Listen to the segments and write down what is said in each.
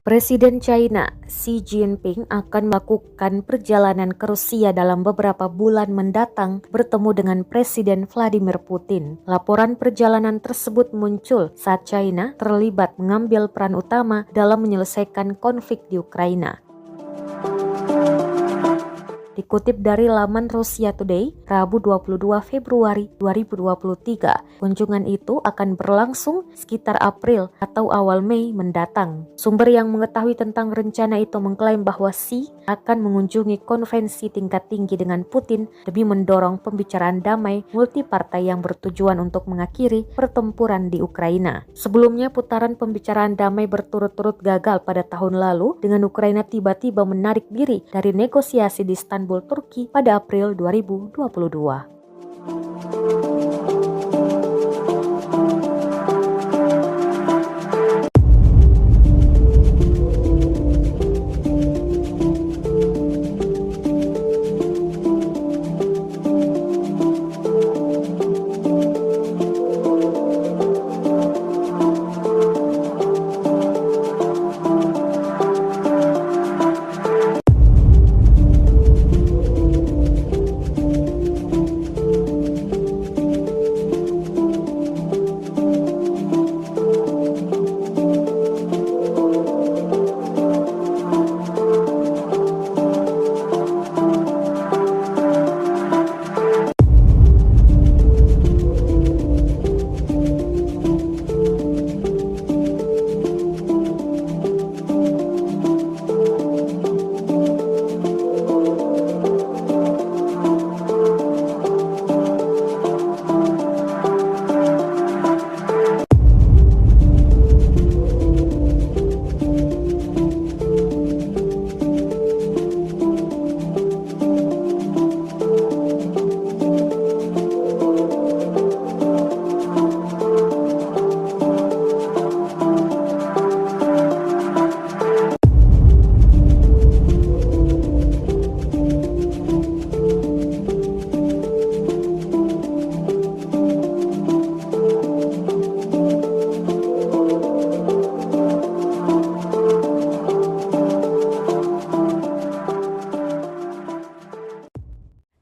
Presiden China Xi Jinping akan melakukan perjalanan ke Rusia dalam beberapa bulan mendatang bertemu dengan Presiden Vladimir Putin. Laporan perjalanan tersebut muncul saat China terlibat mengambil peran utama dalam menyelesaikan konflik di Ukraina. Dikutip dari laman Russia Today, Rabu 22 Februari 2023, kunjungan itu akan berlangsung sekitar April atau awal Mei mendatang. Sumber yang mengetahui tentang rencana itu mengklaim bahwa Xi akan mengunjungi konferensi tingkat tinggi dengan Putin demi mendorong pembicaraan damai multipartai yang bertujuan untuk mengakhiri pertempuran di Ukraina. Sebelumnya, putaran pembicaraan damai berturut-turut gagal pada tahun lalu dengan Ukraina tiba-tiba menarik diri dari negosiasi di Istanbul, Turki pada April 2022.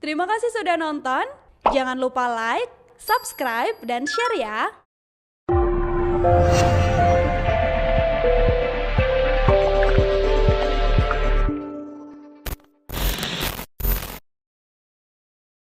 Terima kasih sudah nonton. Jangan lupa like, subscribe, dan share ya.